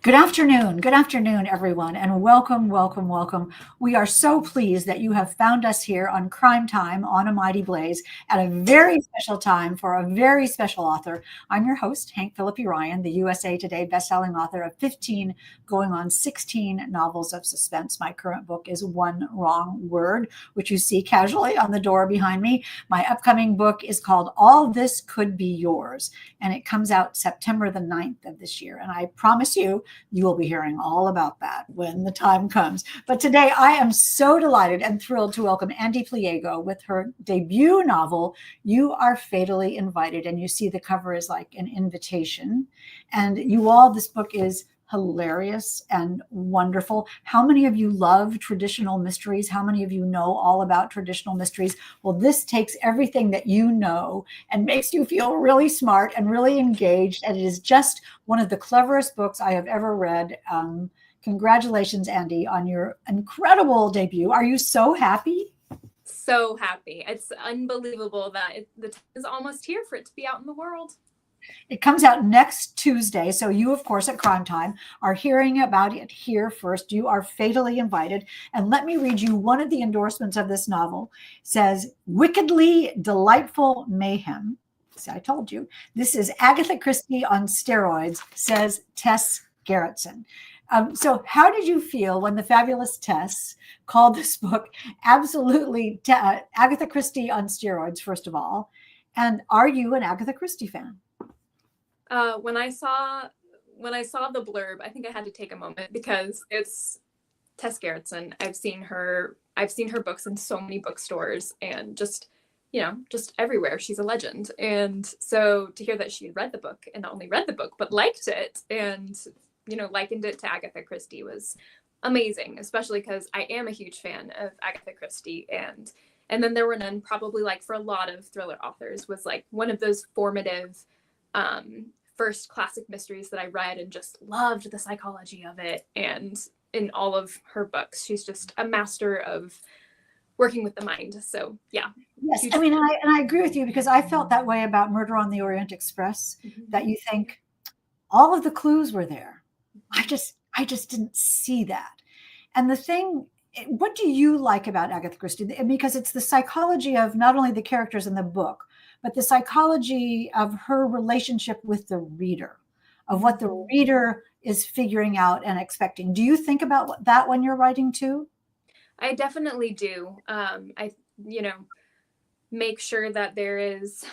Good afternoon, everyone, and welcome, welcome, welcome. We are so pleased that you have found us here on Crime Time on A Mighty Blaze at a very special time for a very special author. I'm your host, Hank Phillippi Ryan, the USA Today bestselling author of 15 going on 16 novels of suspense. My current book is One Wrong Word, which you see casually on the door behind me. My upcoming book is called All This Could Be Yours, and it comes out September the 9th of this year. And I promise you will be hearing all about that when the time comes. But today I am so delighted and thrilled to welcome Ande Pliego with her debut novel, You Are Fatally Invited. And you see the cover is like an invitation. And this book is hilarious and wonderful. How many of you love traditional mysteries? How many of you know all about traditional mysteries? Well, this takes everything that you know and makes you feel really smart and really engaged. And it is just one of the cleverest books I have ever read. Congratulations, Ande, on your incredible debut. Are you so happy? So happy. It's unbelievable that the time is almost here for it to be out in the world. It comes out next Tuesday. So you, of course, at Crime Time are hearing about it here first. You are fatally invited. And let me read you one of the endorsements of this novel. It says, wickedly delightful mayhem. See, I told you. This is Agatha Christie on steroids, says Tess Gerritsen. So how did you feel when the fabulous Tess called this book absolutely Agatha Christie on steroids, first of all? And are you an Agatha Christie fan? When I saw the blurb, I think I had to take a moment because it's Tess Gerritsen. I've seen her books in so many bookstores and just everywhere. She's a legend. And so to hear that she had read the book, and not only read the book, but liked it and, likened it to Agatha Christie was amazing, especially because I am a huge fan of Agatha Christie. And then There Were None, probably like for a lot of thriller authors, was like one of those formative first classic mysteries that I read and just loved the psychology of it. And in all of her books, she's just a master of working with the mind. So yeah. Yes. I mean, I agree with you because I felt that way about Murder on the Orient Express, that you think all of the clues were there. I just didn't see that. And the thing, what do you like about Agatha Christie? Because it's the psychology of not only the characters in the book, but the psychology of her relationship with the reader, of what the reader is figuring out and expecting. Do you think about that when you're writing too? I definitely do. I make sure that there is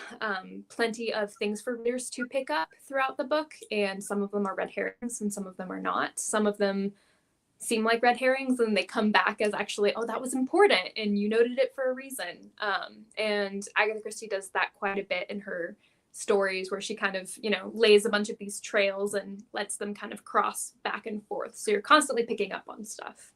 plenty of things for readers to pick up throughout the book. And some of them are red herrings and some of them are not. Some of them seem like red herrings and they come back as actually, oh, that was important and you noted it for a reason. And Agatha Christie does that quite a bit in her stories, where she kind of, lays a bunch of these trails and lets them kind of cross back and forth. So you're constantly picking up on stuff.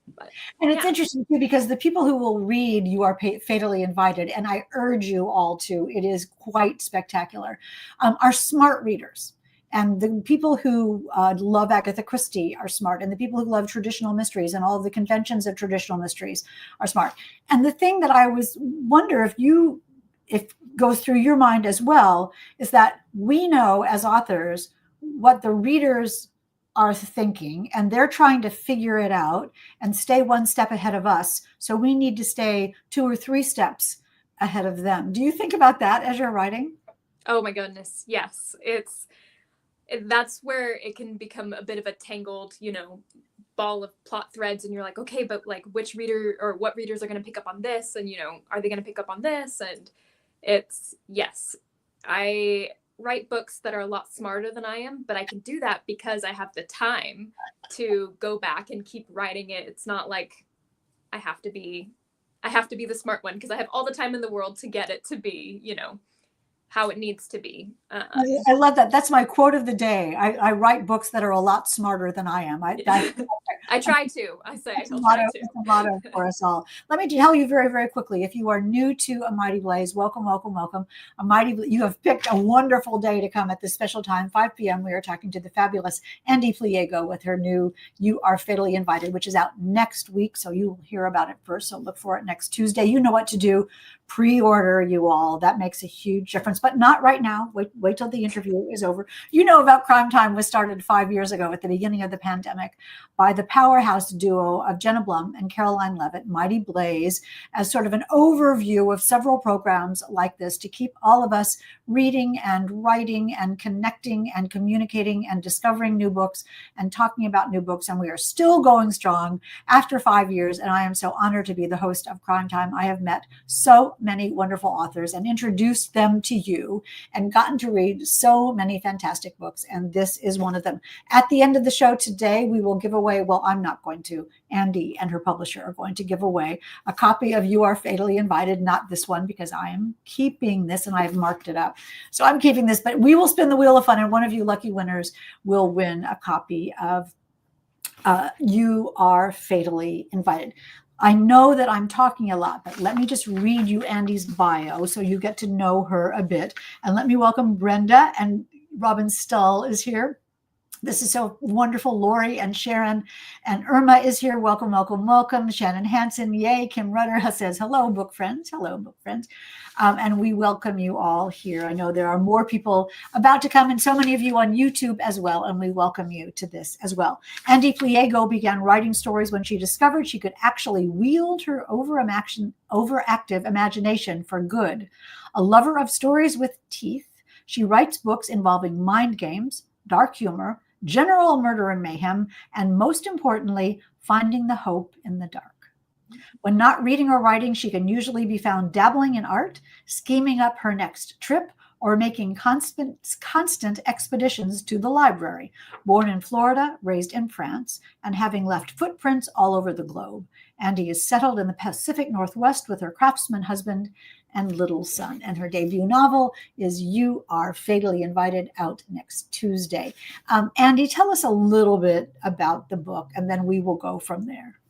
And it's interesting too, because the people who will read You Are Fatally Invited, and I urge you all to, it is quite spectacular, are smart readers. And the people who love Agatha Christie are smart. And the people who love traditional mysteries and all of the conventions of traditional mysteries are smart. And the thing that I wonder if goes through your mind as well, is that we know as authors what the readers are thinking, and they're trying to figure it out and stay one step ahead of us. So we need to stay 2 or 3 steps ahead of them. Do you think about that as you're writing? Oh my goodness. Yes. That's where it can become a bit of a tangled, ball of plot threads. And you're like, okay, but like which reader or what readers are going to pick up on this? And, are they going to pick up on this? And yes, I write books that are a lot smarter than I am, but I can do that because I have the time to go back and keep writing it. It's not like I have to be the smart one, because I have all the time in the world to get it to be, how it needs to be. I love that. That's my quote of the day. I write books that are a lot smarter than I am. I try to. I say it's a motto for us all. Let me tell you very, very quickly. If you are new to A Mighty Blaze, welcome, welcome, welcome. You have picked a wonderful day to come at this special time, 5 p.m. We are talking to the fabulous Ande Pliego with her new You Are Fatally Invited, which is out next week. So you will hear about it first. So look for it next Tuesday. You know what to do. pre-order, you all. That makes a huge difference, but not right now. Wait till the interview is over. You know about Crime Time was started 5 years ago at the beginning of the pandemic by the powerhouse duo of Jenna Blum and Caroline Levitt, Mighty Blaze, as sort of an overview of several programs like this to keep all of us reading and writing and connecting and communicating and discovering new books and talking about new books. And we are still going strong after 5 years. And I am so honored to be the host of Crime Time. I have met so many wonderful authors and introduced them to you and gotten to read so many fantastic books. And this is one of them. At the end of the show today, we will give away, well, I'm not going to, Ande and her publisher are going to give away a copy of You Are Fatally Invited, not this one, because I am keeping this and I've marked it up. So I'm keeping this, but we will spin the wheel of fun and one of you lucky winners will win a copy of You Are Fatally Invited. I know that I'm talking a lot, but let me just read you Ande's bio so you get to know her a bit. And let me welcome Brenda, and Robin Stull is here. This is so wonderful. Lori and Sharon and Irma is here. Welcome, welcome, welcome. Shannon Hansen, yay. Kim Rutter says, hello, book friends. Hello, book friends. And we welcome you all here. I know there are more people about to come and so many of you on YouTube as well. And we welcome you to this as well. Ande Pliego began writing stories when she discovered she could actually wield her overactive imagination for good. A lover of stories with teeth, she writes books involving mind games, dark humor, general murder and mayhem, and most importantly, finding the hope in the dark. When not reading or writing, she can usually be found dabbling in art, scheming up her next trip, or making constant expeditions to the library. Born in Florida, raised in France, and having left footprints all over the globe, Ande is settled in the Pacific Northwest with her craftsman husband and little son. And her debut novel is You Are Fatally Invited, out next Tuesday. Ande, tell us a little bit about the book, and then we will go from there.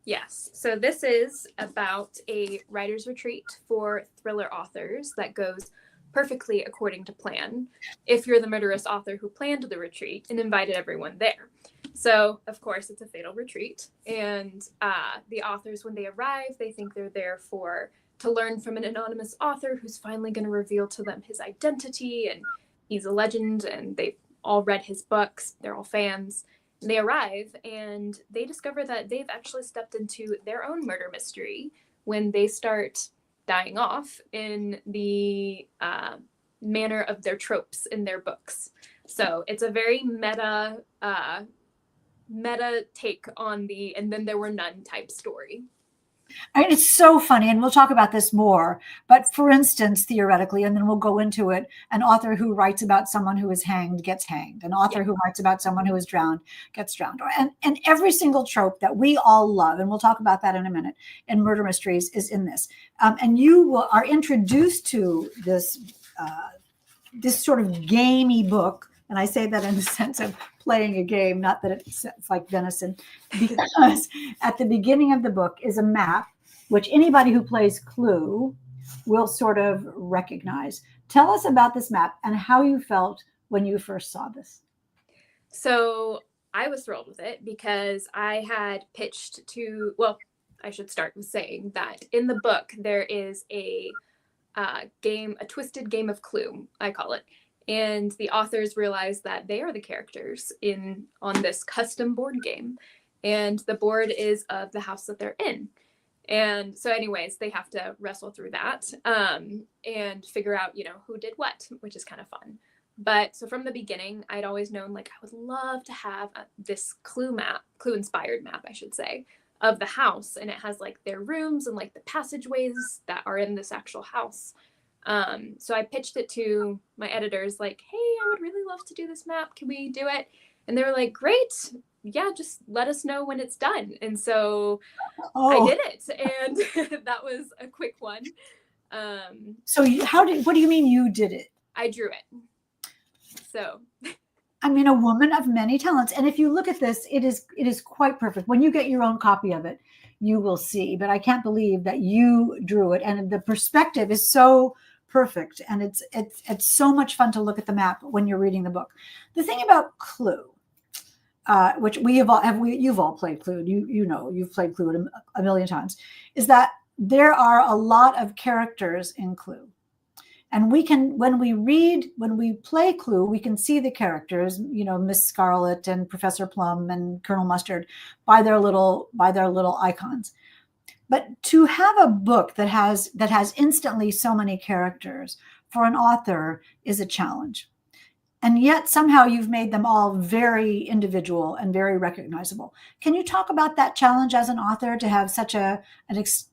Yes. So this is about a writer's retreat for thriller authors that goes perfectly according to plan if you're the murderous author who planned the retreat and invited everyone there. So, of course, it's a fatal retreat. And the authors, when they arrive, they think they're there to learn from an anonymous author who's finally going to reveal to them his identity. And he's a legend, and they've all read his books. They're all fans. And they arrive, and they discover that they've actually stepped into their own murder mystery when they start dying off in the manner of their tropes in their books. So it's a very meta take on the "and then there were none" type story. I mean, it's so funny, and we'll talk about this more. But for instance, theoretically, and then we'll go into it, an author who writes about someone who is hanged gets hanged. An author who writes about someone who is drowned gets drowned. And every single trope that we all love, and we'll talk about that in a minute, in murder mysteries is in this. And you are introduced to this sort of gamey book. And I say that in the sense of playing a game, not that it's like venison, because at the beginning of the book is a map, which anybody who plays Clue will sort of recognize. Tell us about this map and how you felt when you first saw this. So I was thrilled with it because I had pitched to, well, I should start with saying that in the book, there is a twisted game of Clue, I call it. And the authors realize that they are the characters on this custom board game. And the board is of the house that they're in. And so anyways, they have to wrestle through that and figure out, who did what, which is kind of fun. But so from the beginning, I'd always known, I would love to have this Clue-inspired map, I should say, of the house. And it has their rooms and the passageways that are in this actual house. So I pitched it to my editors, hey, I would really love to do this map. Can we do it? And they were like, great. Yeah, just let us know when it's done. And so I did it. And that was a quick one. So what do you mean you did it? I drew it. So I mean, a woman of many talents. And if you look at this, it is quite perfect. When you get your own copy of it, you will see. But I can't believe that you drew it. And the perspective is so perfect. And it's so much fun to look at the map when you're reading the book. The thing about Clue, which you've all played Clue. You've played Clue a million times, is that there are a lot of characters in Clue. And we can, when we play Clue, we can see the characters, Miss Scarlet and Professor Plum and Colonel Mustard by their little icons. But to have a book that has instantly so many characters for an author is a challenge. And yet somehow you've made them all very individual and very recognizable. Can you talk about that challenge as an author, to have such an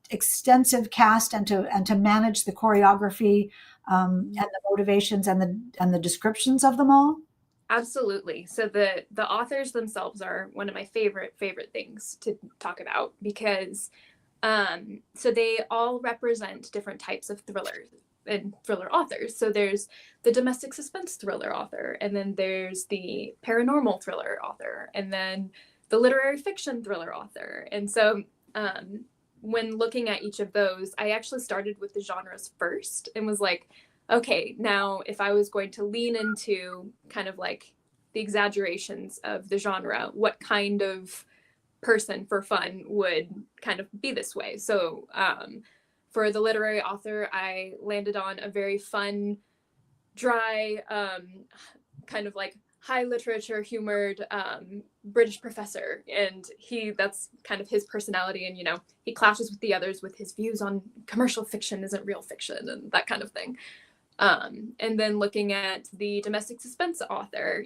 extensive cast, and to manage the choreography, and the motivations and the descriptions of them all? Absolutely. So the authors themselves are one of my favorite things to talk about, because so they all represent different types of thrillers and thriller authors. So there's the domestic suspense thriller author, and then there's the paranormal thriller author, and then the literary fiction thriller author. And so when looking at each of those, I actually started with the genres first and was like, okay, now if I was going to lean into kind of like the exaggerations of the genre, what kind of person for fun would kind of be this way? So for the literary author, I landed on a very fun, dry, kind of like high literature humored British professor. And that's kind of his personality. And, he clashes with the others with his views on commercial fiction isn't real fiction and that kind of thing. And then looking at the domestic suspense author,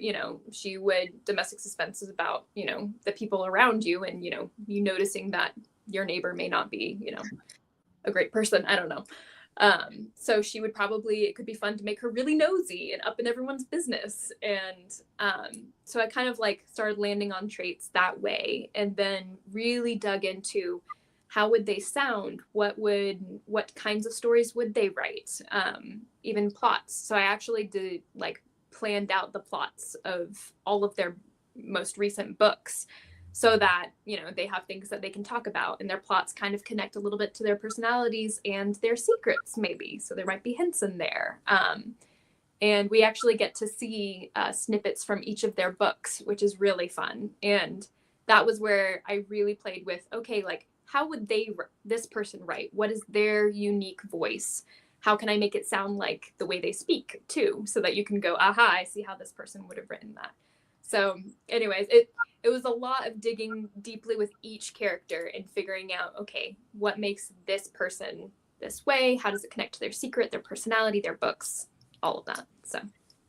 domestic suspense is about, the people around you and, you noticing that your neighbor may not be, a great person. I don't know. So it could be fun to make her really nosy and up in everyone's business. And so I kind of like started landing on traits that way, and then really dug into how would they sound? What kinds of stories would they write? Even plots. So I actually planned out the plots of all of their most recent books, so that, they have things that they can talk about, and their plots kind of connect a little bit to their personalities and their secrets, maybe. So there might be hints in there. And we actually get to see snippets from each of their books, which is really fun. And that was where I really played with, okay, like, how would this person write? What is their unique voice? How can I make it sound like the way they speak too, so that you can go, aha, I see how this person would have written that. So anyways, it was a lot of digging deeply with each character and figuring out, okay, what makes this person this way? How does it connect to their secret, their personality, their books, all of that. So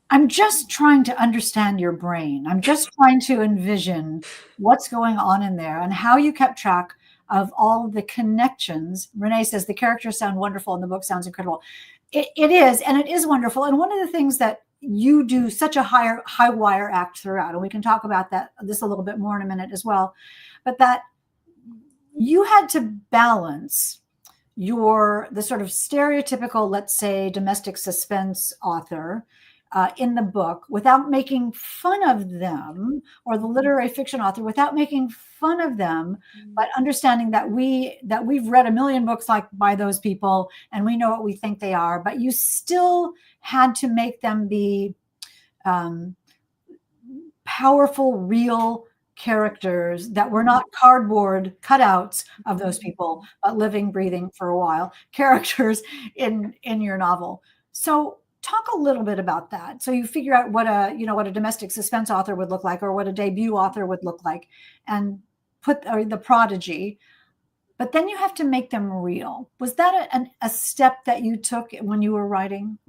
I'm just trying to understand your brain. I'm just trying to envision what's going on in there and how you kept track of all the connections. Renee says the characters sound wonderful and the book sounds incredible. It is, and it is wonderful. And one of the things that you do such a high wire act throughout, and we can talk about this a little bit more in a minute as well, but that you had to balance the sort of stereotypical, let's say, domestic suspense author in the book without making fun of them, or the literary fiction author without making fun of them, but understanding that we've read a million books by those people and we know what we think they are, but you still had to make them be powerful, real characters that were not cardboard cutouts of those people, but living, breathing for a while characters in your novel. So talk a little bit about that. So you figure out what a domestic suspense author would look like, or what a debut author would look like, and put the prodigy. But then you have to make them real. Was that a step that you took when you were writing?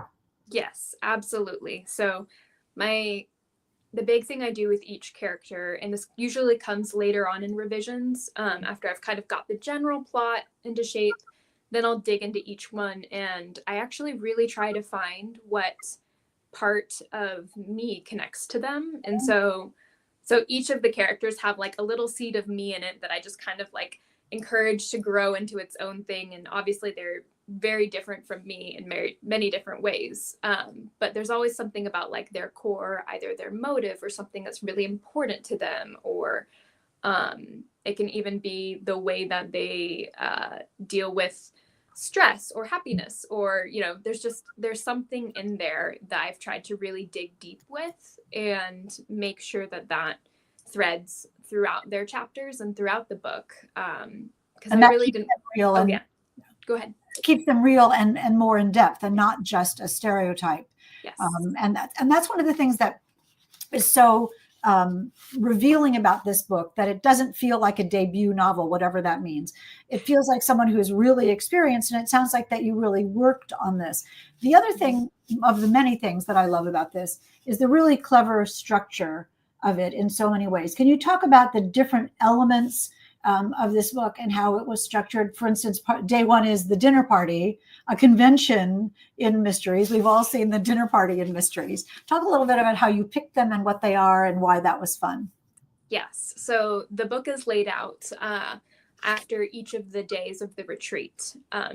Yes, absolutely. So the big thing I do with each character, and this usually comes later on in revisions, after I've kind of got the general plot into shape, then I'll dig into each one. And I actually really try to find what part of me connects to them. And so each of the characters have like a little seed of me in it that I just kind of like encourage to grow into its own thing. And obviously they're very different from me in many different ways. But there's always something about like their core, either their motive or something that's really important to them, or it can even be the way that they deal with stress or happiness, or, there's something in there that I've tried to really dig deep with and make sure that threads throughout their chapters and throughout the book. Because I really didn't. Real. Oh, yeah. Go ahead. Keeps them real and more in depth and not just a stereotype. Yes. And that's one of the things that is so revealing about this book, that it doesn't feel like a debut novel, whatever that means. It feels like someone who is really experienced, and it sounds like that you really worked on this. The other thing, of the many things that I love about this, is the really clever structure of it in so many ways. Can you talk about the different elements of this book and how it was structured? For instance, day one is the dinner party, a convention in mysteries. We've all seen the dinner party in mysteries. Talk a little bit about how you picked them and what they are and why that was fun. Yes. So the book is laid out after each of the days of the retreat.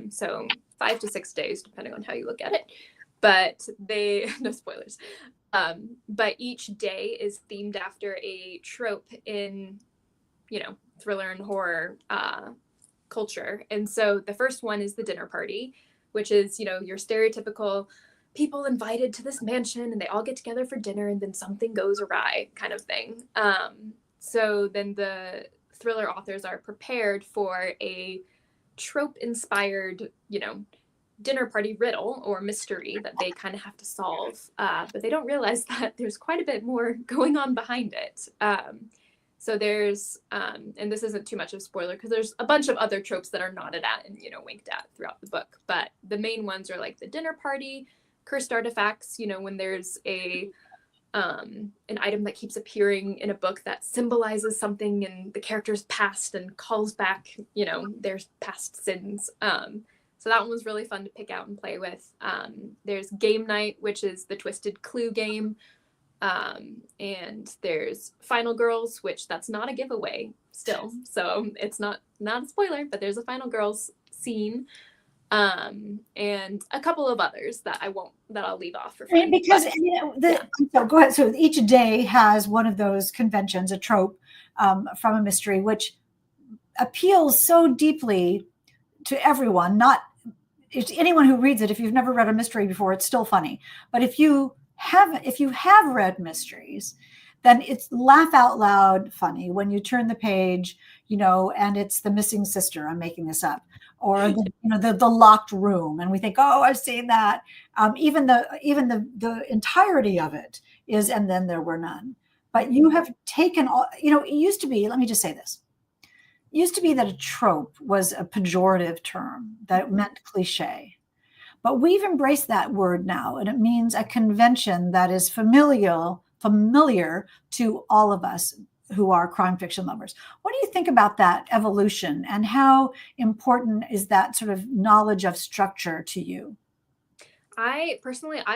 So 5 to 6 days, depending on how you look at it. But no spoilers. But each day is themed after a trope in, thriller and horror culture. And so the first one is the dinner party, which is, your stereotypical people invited to this mansion and they all get together for dinner and then something goes awry kind of thing. So then the thriller authors are prepared for a trope inspired, dinner party riddle or mystery that they kind of have to solve. But they don't realize that there's quite a bit more going on behind it. So there's, and this isn't too much of a spoiler because there's a bunch of other tropes that are nodded at and, winked at throughout the book. But the main ones are like the dinner party, cursed artifacts, when there's an item that keeps appearing in a book that symbolizes something in the character's past and calls back, their past sins. So that one was really fun to pick out and play with. There's game night, which is the twisted clue game. And there's Final Girls, which that's not a giveaway still. So it's not a spoiler, but there's a Final Girls scene. And a couple of others that I'll leave off for fun. Because so go ahead. So each day has one of those conventions, a trope from a mystery, which appeals so deeply to everyone. Not anyone who reads it. If you've never read a mystery before, it's still funny. But if you have read mysteries, then it's laugh out loud funny when you turn the page, and it's the missing sister. I'm making this up. Or the locked room, and we think, oh, I've seen that. Even the entirety of it is, and then there were none. But you have taken all. It used to be. Let me just say this. It used to be that a trope was a pejorative term that meant cliche, but we've embraced that word now, and it means a convention that is familiar to all of us who are crime fiction lovers. What do you think about that evolution, and how important is that sort of knowledge of structure to you? I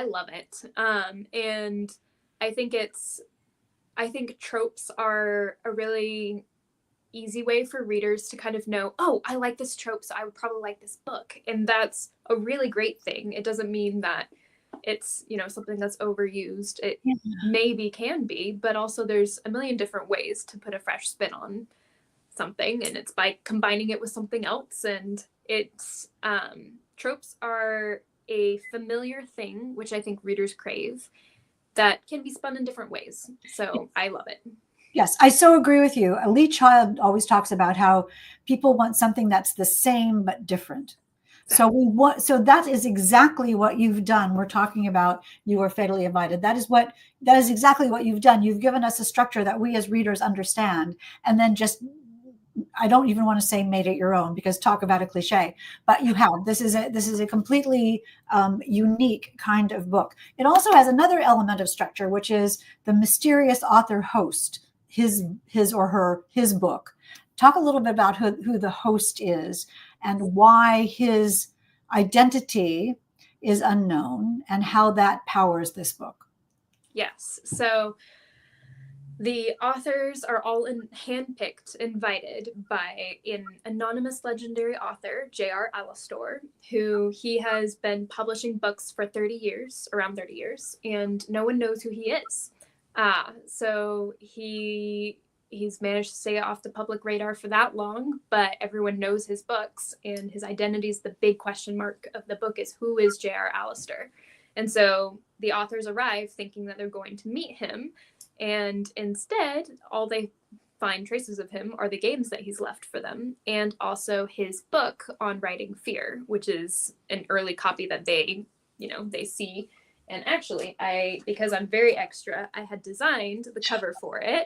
love it. And I think tropes are a really easy way for readers to kind of know, oh, I like this trope, so I would probably like this book. And that's a really great thing. It doesn't mean that it's, something that's overused. It maybe can be, but also there's a million different ways to put a fresh spin on something. And it's by combining it with something else. And it's, tropes are a familiar thing, which I think readers crave, that can be spun in different ways. So I love it. Yes, I so agree with you. Lee Child always talks about how people want something that's the same but different. So that is exactly what you've done. We're talking about You Were Fatally Invited. That is exactly what you've done. You've given us a structure that we as readers understand, and then just, I don't even want to say made it your own, because talk about a cliche, but you have. This is a completely unique kind of book. It also has another element of structure, which is the mysterious author host, his book. Talk a little bit about who the host is and why his identity is unknown and how that powers this book. Yes. So the authors are all handpicked, invited by an anonymous legendary author, J.R. Alastor, who he has been publishing books for around 30 years, and no one knows who he is. So he's managed to stay off the public radar for that long, but everyone knows his books, and his identity is the big question mark of the book, is who is J.R. Alastor? And so the authors arrive thinking that they're going to meet him, and instead all they find traces of him are the games that he's left for them, and also his book on writing fear, which is an early copy that they see. And actually, because I'm very extra, I had designed the cover for it,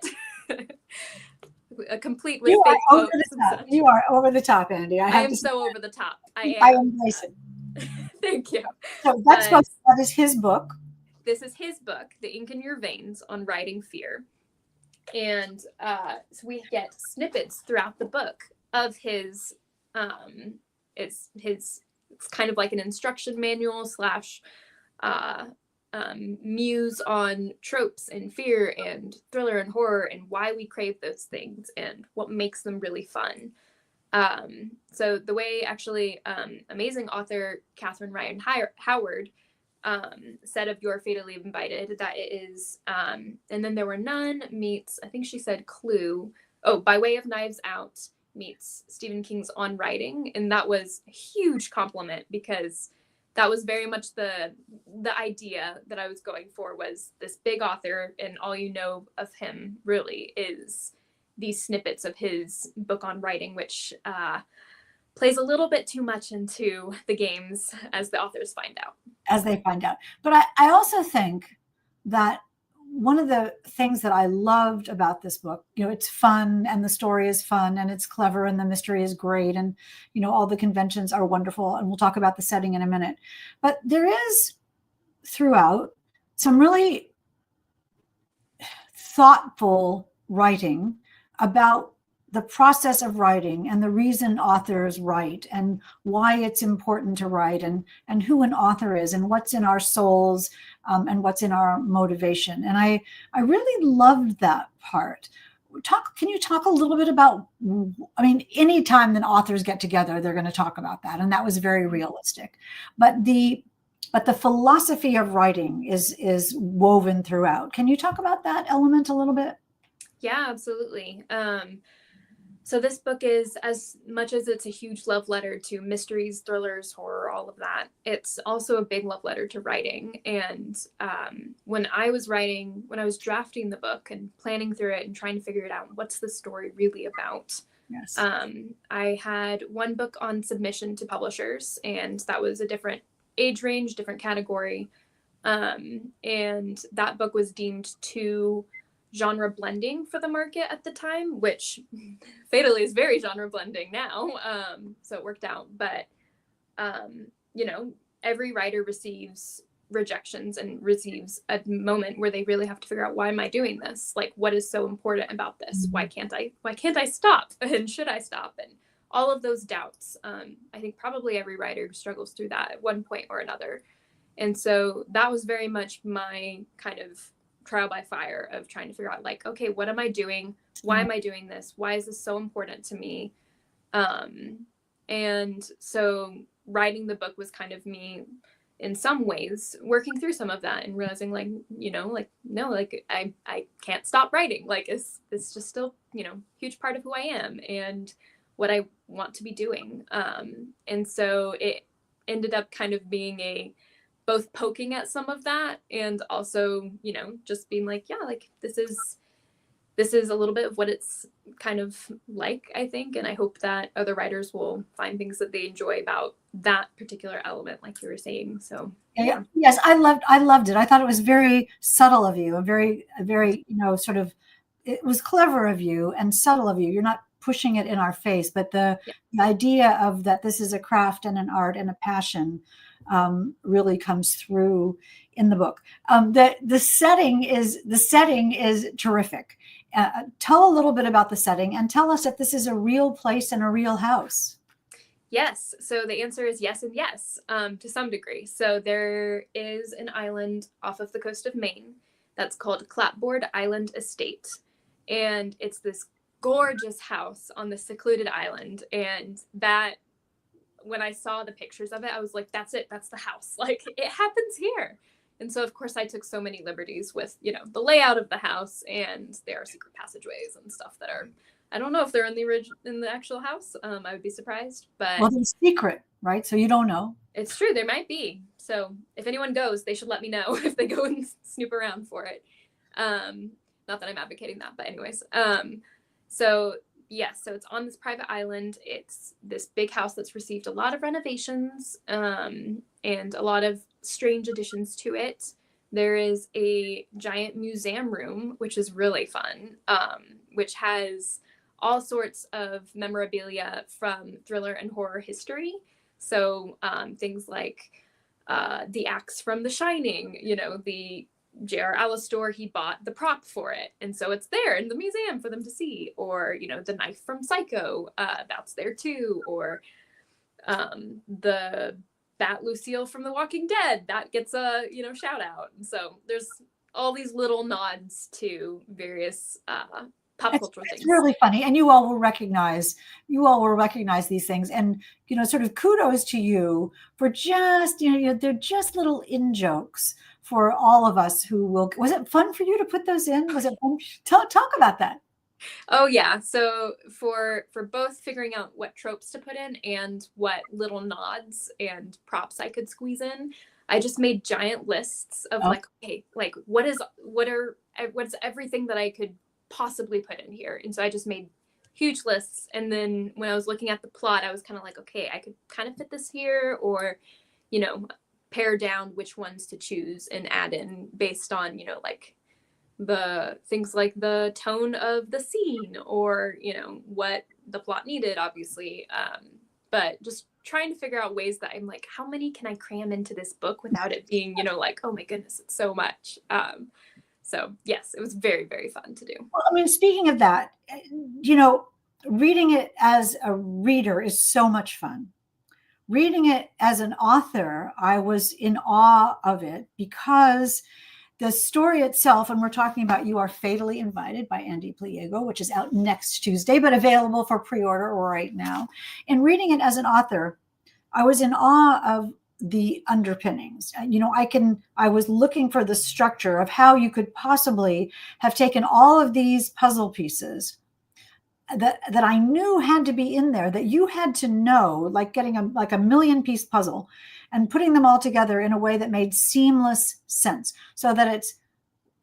complete with fake quotes and such. You are over the top, Andy. I am so over the top. I embrace it. Thank you. So that is his book. This is his book, The Ink in Your Veins on Writing Fear. And so we get snippets throughout the book of his, it's kind of like an instruction manual / muse on tropes and fear and thriller and horror and why we crave those things and what makes them really fun. So the way actually amazing author Catherine Ryan Howard said of You're Fatally Invited that it is, and then there were none meets, I think she said Clue, by way of Knives Out meets Stephen King's On Writing. And that was a huge compliment because that was very much the idea that I was going for, was this big author and all you know of him really is these snippets of his book on writing, which plays a little bit too much into the games as the authors find out. As they find out. But I also think that one of the things that I loved about this book, it's fun and the story is fun and it's clever and the mystery is great. And, all the conventions are wonderful. And we'll talk about the setting in a minute. But there is throughout some really thoughtful writing about the process of writing and the reason authors write and why it's important to write and who an author is and what's in our souls and what's in our motivation. And I really loved that part. Can you talk a little bit about, anytime that authors get together, they're going to talk about that. And that was very realistic. But the philosophy of writing is woven throughout. Can you talk about that element a little bit? Yeah, absolutely. So this book is, as much as it's a huge love letter to mysteries, thrillers, horror, all of that, it's also a big love letter to writing. And when I was drafting the book and planning through it and trying to figure it out, what's the story really about? Yes. I had one book on submission to publishers, and that was a different age range, different category. And that book was deemed too genre blending for the market at the time, which fatally is very genre blending now. So it worked out. But, every writer receives rejections and receives a moment where they really have to figure out, why am I doing this? Like, what is so important about this? Why can't I stop? And should I stop? And all of those doubts. I think probably every writer struggles through that at one point or another. And so that was very much my kind of trial by fire of trying to figure out, like, okay, what am I doing? Why am I doing this? Why is this so important to me? And so writing the book was kind of me in some ways working through some of that and realizing, like, no, like I can't stop writing. Like, it's just still, huge part of who I am and what I want to be doing. And so it ended up kind of being both poking at some of that and also, just being like, yeah, like this is a little bit of what it's kind of like, I think. And I hope that other writers will find things that they enjoy about that particular element, like you were saying. So yeah. Yes, I loved it. I thought it was very subtle of you, a very, sort of, it was clever of you and subtle of you. You're not pushing it in our face, but the idea of that this is a craft and an art and a passion really comes through in the book. The setting is terrific. Tell a little bit about the setting and tell us if this is a real place and a real house. Yes. So the answer is yes and yes, to some degree. So there is an island off of the coast of Maine that's called Clapboard Island Estate. And it's this gorgeous house on the secluded island. And that, when I saw the pictures of it, I was like, that's it. That's the house. Like, it happens here. And so, of course, I took so many liberties with, the layout of the house, and there are secret passageways and stuff that are, I don't know if they're in the actual house. I would be surprised, but. Well, they're secret, right? So you don't know. It's true. There might be. So if anyone goes, they should let me know if they go and snoop around for it. Not that I'm advocating that, but anyways. So yes, so it's on this private island. It's this big house that's received a lot of renovations, and a lot of strange additions to it. There is a giant museum room, which is really fun, which has all sorts of memorabilia from thriller and horror history. So things like the axe from The Shining, the J.R. Allistor, he bought the prop for it. And so it's there in the museum for them to see. Or, the knife from Psycho, that's there too. Or the Bat Lucille from The Walking Dead, that gets a, shout out. And so there's all these little nods to various pop cultural things. It's really funny. And you all will recognize these things. And, sort of kudos to you for just, they're just little in jokes for all of us who will. Was it fun for you to put those in? Was it fun? Talk about that. Oh yeah. So for both figuring out what tropes to put in and what little nods and props I could squeeze in, I just made giant lists of okay, like what's everything that I could possibly put in here. And so I just made huge lists. And then when I was looking at the plot, I was kind of like, okay, I could kind of fit this here, or, pare down which ones to choose and add in based on, like the things like the tone of the scene, or, what the plot needed, obviously. But just trying to figure out ways that I'm like, how many can I cram into this book without it being, like, oh my goodness, it's so much. So yes, it was very, very fun to do. Well, I mean, speaking of that, reading it as a reader is so much fun. Reading it as an author, I was in awe of it because the story itself, and we're talking about You Are Fatally Invited by Ande Pliego, which is out next Tuesday, but available for pre-order right now. In reading it as an author, I was in awe of the underpinnings. I was looking for the structure of how you could possibly have taken all of these puzzle pieces that I knew had to be in there, that you had to know, like getting a million piece puzzle and putting them all together in a way that made seamless sense, so that it's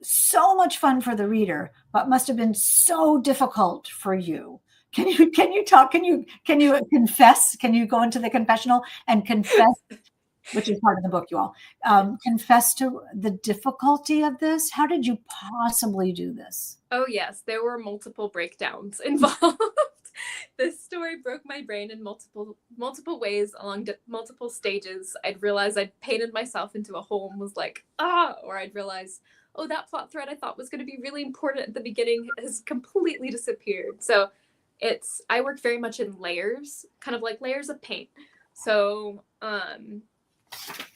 so much fun for the reader, but must have been so difficult for you. Can you talk? Can you confess? Can you go into the confessional and confess, which is part of the book, you all, confess to the difficulty of this? How did you possibly do this? Oh yes, there were multiple breakdowns involved. This story broke my brain in multiple ways along multiple stages. I'd realize I'd painted myself into a hole and was like, or I'd realize, oh, that plot thread I thought was going to be really important at the beginning has completely disappeared. So I work very much in layers, kind of like layers of paint. So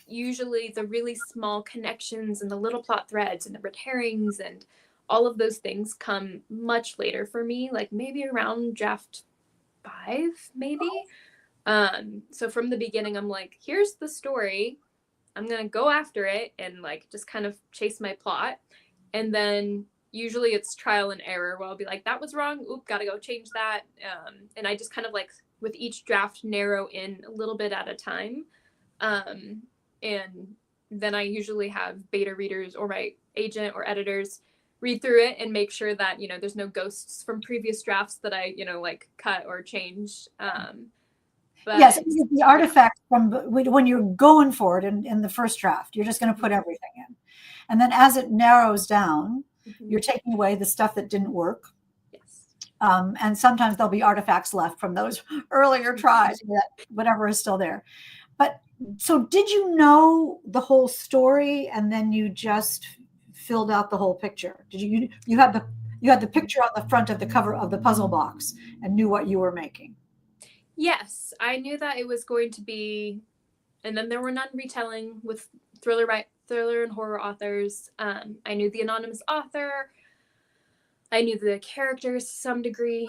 usually the really small connections and the little plot threads and the red herrings and all of those things come much later for me, like maybe around draft 5, maybe. So from the beginning, I'm like, here's the story. I'm going to go after it and like just kind of chase my plot. And then usually it's trial and error where I'll be like, that was wrong. Oop, got to go change that. And I just kind of like with each draft narrow in a little bit at a time. And then I usually have beta readers or my agent or editors read through it and make sure that, there's no ghosts from previous drafts that I, like cut or change. But yes, the artifact from when you're going for it in the first draft, you're just going to put everything in. And then as it narrows down, you're taking away the stuff that didn't work. Yes. And sometimes there'll be artifacts left from those earlier tries, whatever is still there. But so did you know the whole story and then you just filled out the whole picture? Did you had the picture on the front of the cover of the puzzle box and knew what you were making? Yes, I knew that it was going to be, and then there were none retelling with thriller and horror authors. I knew the anonymous author. I knew the characters to some degree.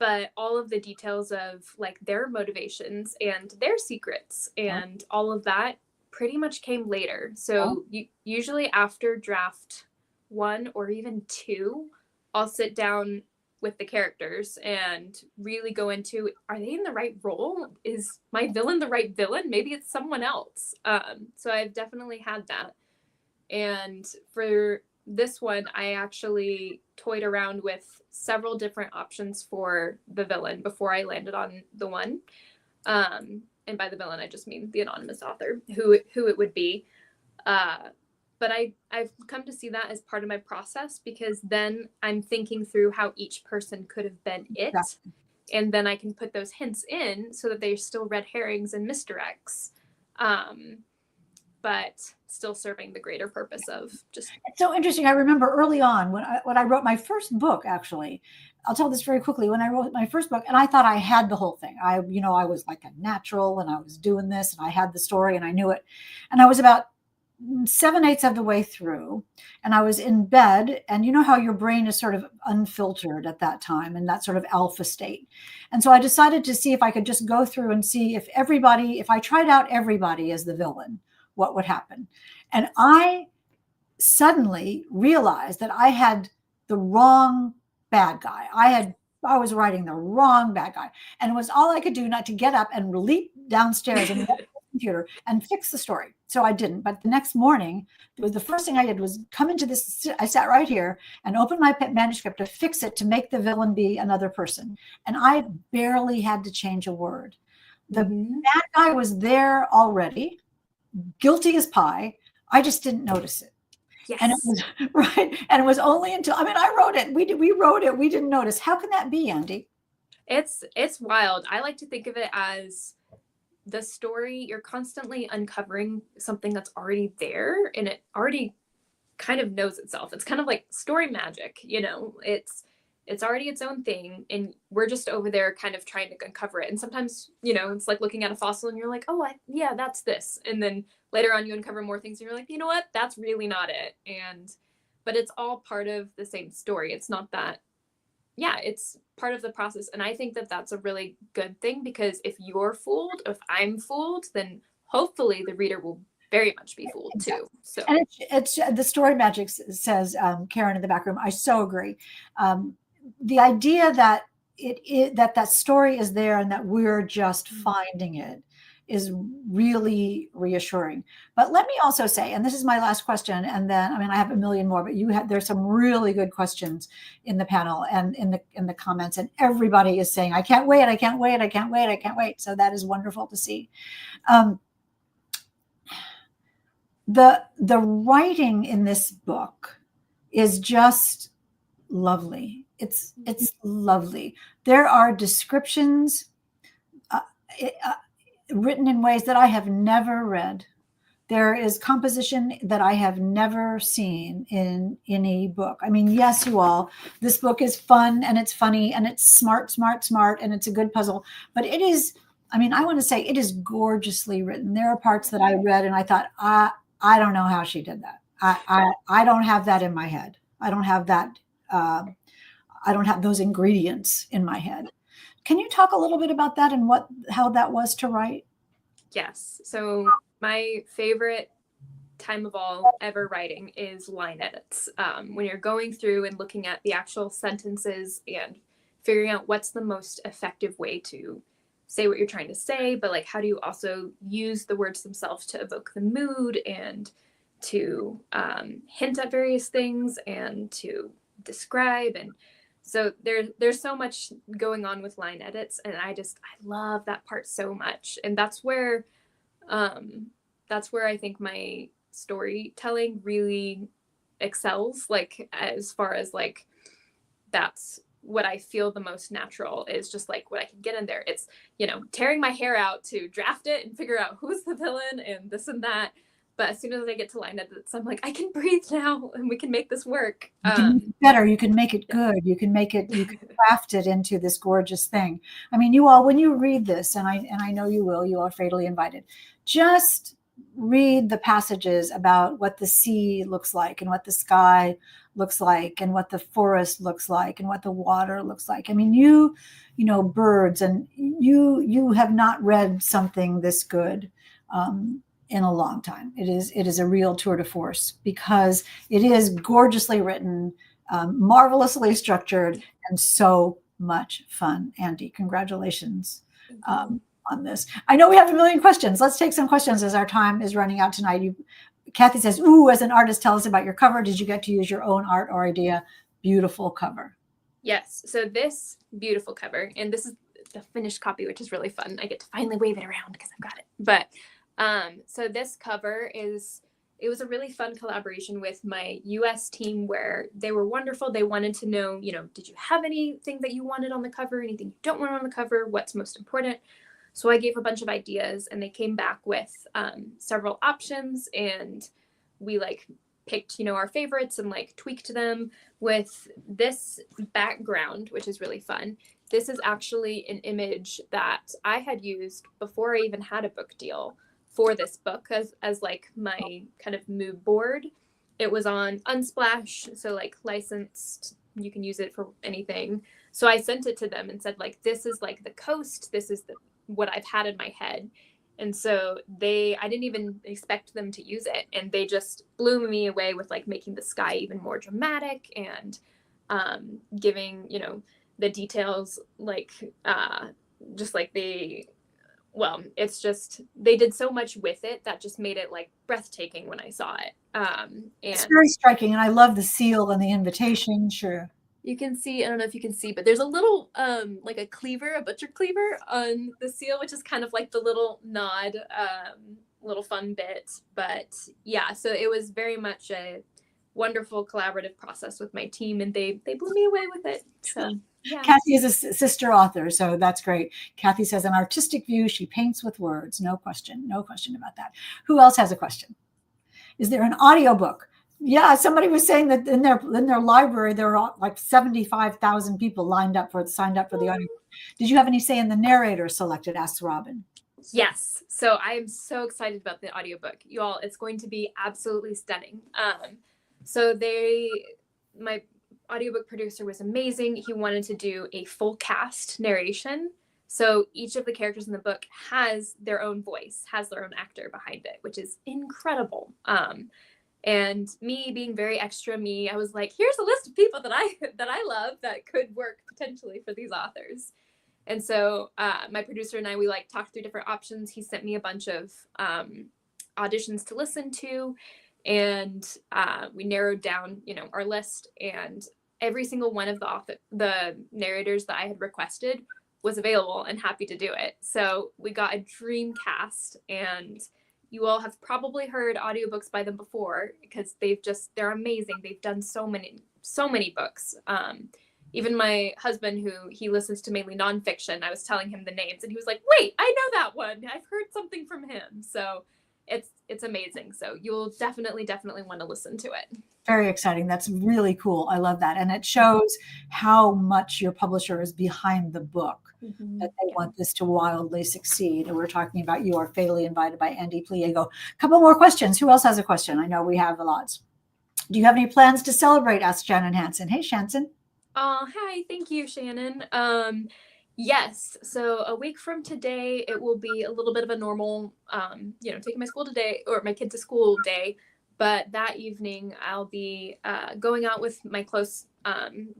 But all of the details of like their motivations and their secrets and all of that pretty much came later. So usually after draft 1 or even 2, I'll sit down with the characters and really go into, are they in the right role? Is my villain the right villain? Maybe it's someone else. So I've definitely had that. And for this one, I actually toyed around with several different options for the villain before I landed on the one. And by the villain, I just mean the anonymous author, who it would be. But I've come to see that as part of my process, because then I'm thinking through how each person could have been it. Exactly. And then I can put those hints in so that they're still red herrings and misdirects. But still serving the greater purpose of just. It's so interesting. I remember early on when I wrote my first book, actually, I'll tell this very quickly. When I wrote my first book, and I thought I had the whole thing. I was like a natural, and I was doing this, and I had the story, and I knew it. And I was about 7/8 of the way through, and I was in bed, and you know how your brain is sort of unfiltered at that time, in that sort of alpha state. And so I decided to see if I could just go through and see if I tried out everybody as the villain, what would happen. And I suddenly realized that I had the wrong bad guy. I was writing the wrong bad guy. And it was all I could do not to get up and leap downstairs and go to the computer and fix the story. So I didn't. But the next morning, the first thing I did was come into this. I sat right here and opened my manuscript to fix it, to make the villain be another person. And I barely had to change a word. The bad guy was there already, guilty as pie. I just didn't notice it. Yes. And it was right. And it was only until, I wrote it. We wrote it. We didn't notice. How can that be, Ande? It's wild. I like to think of it as the story. You're constantly uncovering something that's already there, and it already kind of knows itself. It's kind of like story magic, it's already its own thing, and we're just over there kind of trying to uncover it. And sometimes, it's like looking at a fossil and you're like, oh, yeah, that's this. And then later on you uncover more things and you're like, you know what, that's really not it. But it's all part of the same story. It's not that, it's part of the process. And I think that that's a really good thing, because if you're fooled, if I'm fooled, then hopefully the reader will very much be fooled too. So, and it's the story magic, says Karen in the back room. I so agree. The idea that that story is there and that we're just finding it is really reassuring. But let me also say, and this is my last question, and then I have a million more, but there's some really good questions in the panel and in the comments, and everybody is saying, I can't wait, I can't wait, I can't wait, I can't wait. So that is wonderful to see. The writing in this book is just lovely. It's lovely. There are descriptions written in ways that I have never read. There is composition that I have never seen in any book. Yes, you all, this book is fun and it's funny and it's smart, and it's a good puzzle, but it is, I want to say it is gorgeously written. There are parts that I read and I thought, I don't know how she did that. I don't have that in my head. I don't have that. I don't have those ingredients in my head. Can you talk a little bit about that and how that was to write? Yes. So my favorite time of all ever writing is line edits. When you're going through and looking at the actual sentences and figuring out what's the most effective way to say what you're trying to say, but like, how do you also use the words themselves to evoke the mood and to hint at various things and to describe. And so there's so much going on with line edits, and I love that part so much. And that's where I think my storytelling really excels, like as far as like that's what I feel the most natural, is just like what I can get in there. It's, tearing my hair out to draft it and figure out who's the villain and this and that. But as soon as I get to line edits, I'm like, I can breathe now and we can make this work. You can make it better. You can make it good. You can craft it into this gorgeous thing. You all, when you read this, and I know you will, you are fatally invited, just read the passages about what the sea looks like and what the sky looks like and what the forest looks like and what the water looks like. Birds, and you have not read something this good in a long time. It is a real tour de force, because it is gorgeously written, marvelously structured, and so much fun. Ande, congratulations on this. I know we have a million questions. Let's take some questions as our time is running out tonight. Kathy says, ooh, as an artist, tell us about your cover. Did you get to use your own art or idea? Beautiful cover. Yes. So this beautiful cover, and this is the finished copy, which is really fun. I get to finally wave it around because I've got it. But so this cover it was a really fun collaboration with my US team where they were wonderful. They wanted to know, did you have anything that you wanted on the cover, anything you don't want on the cover, what's most important? So I gave a bunch of ideas and they came back with several options, and we picked, our favorites and tweaked them with this background, which is really fun. This is actually an image that I had used before I even had a book deal for this book as my kind of mood board. It was on Unsplash, so licensed, you can use it for anything. So I sent it to them and said this is the coast, this is what I've had in my head. And so I didn't even expect them to use it, and they just blew me away with making the sky even more dramatic and giving the details it's just they did so much with it that just made it breathtaking when I saw it. And it's very striking, and I love the seal and the invitation. Sure. You can see, I don't know if you can see, but there's a little, a cleaver, a butcher cleaver on the seal, which is kind of the little nod, little fun bit. But yeah, so it was very much a wonderful collaborative process with my team, and they blew me away with it. So yeah. Kathy is a sister author, so that's great. Kathy says, an artistic view, she paints with words. No question about that. Who else has a question? Is there an audiobook? Yeah, somebody was saying that in their library there are 75,000 people signed up for the audio. Did you have any say in the narrator selected? Asks Robin. Yes. So I am so excited about the audiobook. You all, it's going to be absolutely stunning. So my audiobook producer was amazing. He wanted to do a full cast narration. So each of the characters in the book has their own voice, has their own actor behind it, which is incredible. And me being very extra me, I was here's a list of people that I love that could work potentially for these authors. And so my producer and I, we talked through different options. He sent me a bunch of auditions to listen to, and we narrowed down, our list, and every single one of the narrators that I had requested was available and happy to do it. So we got a dream cast, and you all have probably heard audiobooks by them before because they're amazing. They've done so many books. Even my husband, who he listens to mainly nonfiction, I was telling him the names and he was like, wait, I know that one. I've heard something from him. So it's amazing. So you'll definitely want to listen to it. Very exciting. That's really cool. I love that. And it shows how much your publisher is behind the book, that they want this to wildly succeed. And we're talking about You Are Fatally Invited by Ande Pliego. A couple more questions. Who else has a question? I know we have lots. Do you have any plans to celebrate? Asked Shannon Hansen. Hey, Shannon. Hi. Thank you, Shannon. Yes. So a week from today, it will be a little bit of a normal, taking my kid to school day. But that evening, I'll be going out with my close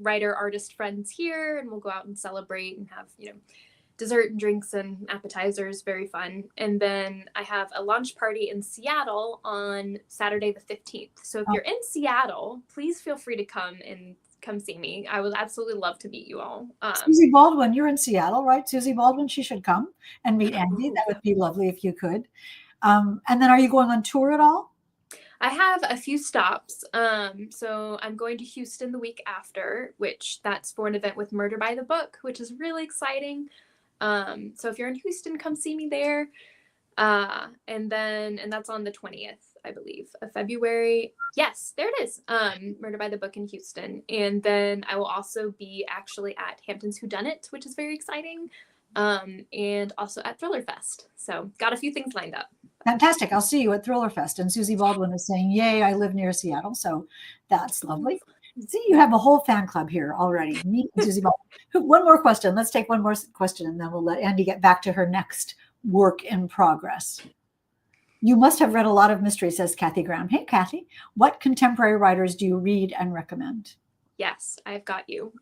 writer artist friends here, and we'll go out and celebrate and have dessert and drinks and appetizers. Very fun. And then I have a launch party in Seattle on Saturday the 15th. So if you're in Seattle, please feel free to come see me. I would absolutely love to meet you all. Susie Baldwin, you're in Seattle, right? Susie Baldwin, she should come and meet Ande. That would be lovely if you could. And then are you going on tour at all? I have a few stops. So I'm going to Houston the week after, which that's for an event with Murder by the Book, which is really exciting. So if you're in Houston, come see me there. And that's on the 20th, I believe, of February. Yes, there it is. Murder by the Book in Houston. And then I will also be actually at Hampton's Whodunit, which is very exciting. And also at Thriller Fest. So got a few things lined up. Fantastic. I'll see you at Thriller Fest. And Susie Baldwin is saying, yay, I live near Seattle. So that's lovely. See, you have a whole fan club here already. Me and Susie Baldwin. One more question. Let's take one more question, and then we'll let Ande get back to her next work in progress. You must have read a lot of mystery, says Kathy Graham. Hey, Kathy, what contemporary writers do you read and recommend? Yes, I've got you.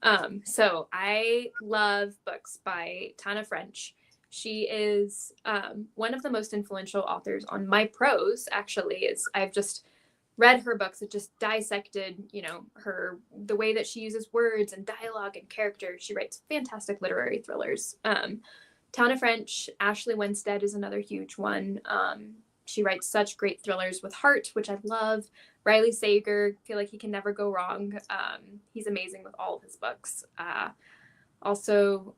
So I love books by Tana French. She is one of the most influential authors on my prose, actually. I've just read her books. It just dissected, the way that she uses words and dialogue and character. She writes fantastic literary thrillers. Town of French, Ashley Winstead is another huge one. She writes such great thrillers with heart, which I love. Riley Sager, feel like he can never go wrong. He's amazing with all of his books. Also,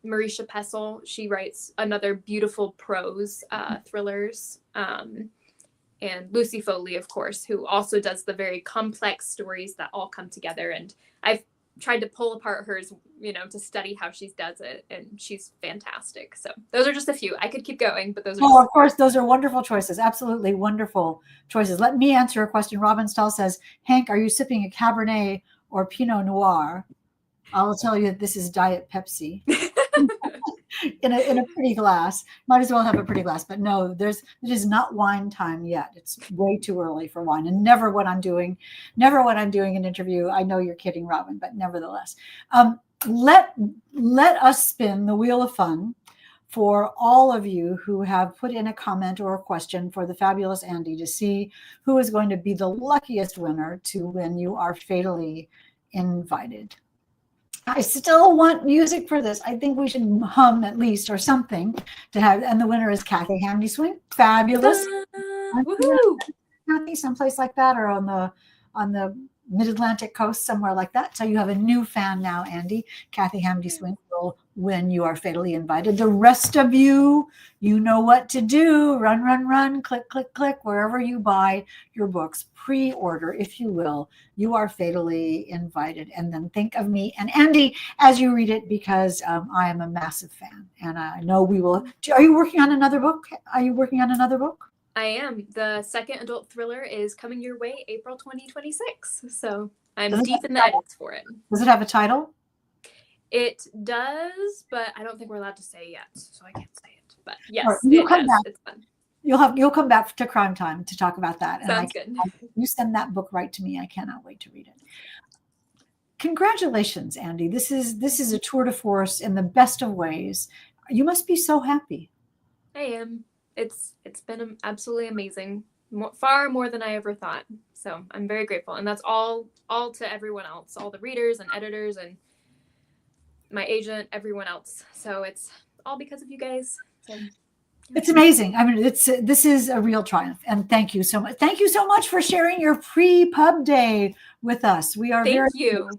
Marisha Pessel, she writes another beautiful prose thrillers. And Lucy Foley, of course, who also does the very complex stories that all come together. And I've tried to pull apart hers, to study how she does it. And she's fantastic. So those are just a few. I could keep going, but those are of course, those are wonderful choices. Absolutely wonderful choices. Let me answer a question. Robin Stahl says, Hank, are you sipping a Cabernet or Pinot Noir? I'll tell you that this is Diet Pepsi. in a pretty glass. Might as well have a pretty glass, but no, it is not wine time yet. It's way too early for wine, and never when I'm doing an interview. I know you're kidding, Robin, but nevertheless, let us spin the wheel of fun for all of you who have put in a comment or a question for the fabulous Ande to see who is going to be the luckiest winner to win You Are Fatally Invited. I still want music for this. I think we should hum at least or something to have. And the winner is Kathy Hamdy Swing. Fabulous. Woohoo! Kathy, someplace like that, or on the mid-Atlantic coast, somewhere like that. So you have a new fan now, Ande. Kathy Hamdy Swing will win You Are Fatally Invited. The rest of you, you know what to do. Run, run, run, click, click, click, wherever you buy your books. Pre-order, if you will, You Are Fatally Invited. And then think of me and Ande as you read it, because I am a massive fan. And I know we will. Are you working on another book? I am. The second adult thriller is coming your way April 2026. So I'm deep in the edits for it. Does it have a title? It does, but I don't think we're allowed to say yet. So I can't say it. But yes, right, it does. It's fun. You'll come back to Crime Time to talk about that. Sounds good. You send that book right to me. I cannot wait to read it. Congratulations, Ande. This is a tour de force in the best of ways. You must be so happy. I am. It's been absolutely amazing, far more than I ever thought. So I'm very grateful, and that's all to everyone else, all the readers and editors and my agent, everyone else. So it's all because of you guys. So it's amazing. I mean, this is a real triumph, and thank you so much. Thank you so much for sharing your pre-pub day with us. We are thank you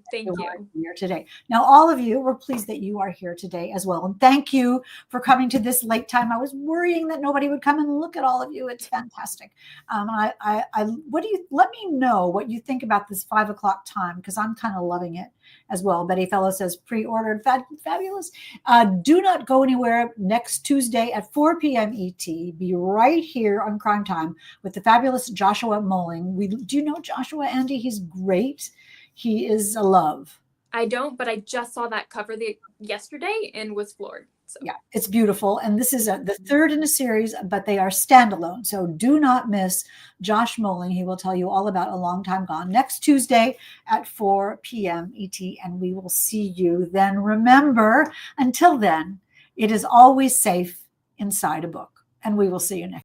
here today. Now, all of you, we're pleased that you are here today as well, and thank you for coming to this late time. I was worrying that nobody would come, and look at all of you. It's fantastic. Let me know what you think about this 5 o'clock time, because I'm kind of loving it as well. Betty Fellow says pre-ordered, fabulous. Do not go anywhere. Next Tuesday at 4 p.m. ET, be right here on Crime Time with the fabulous Joshua Mulling. Do you know Joshua, Ande? He's great. He is a love. I don't, but I just saw that cover yesterday and was floored. So. Yeah, it's beautiful. And this is the third in a series, but they are standalone. So do not miss Josh Mulling. He will tell you all about A Long Time Gone next Tuesday at 4 p.m. ET. And we will see you then. Remember, until then, it is always safe inside a book. And we will see you next.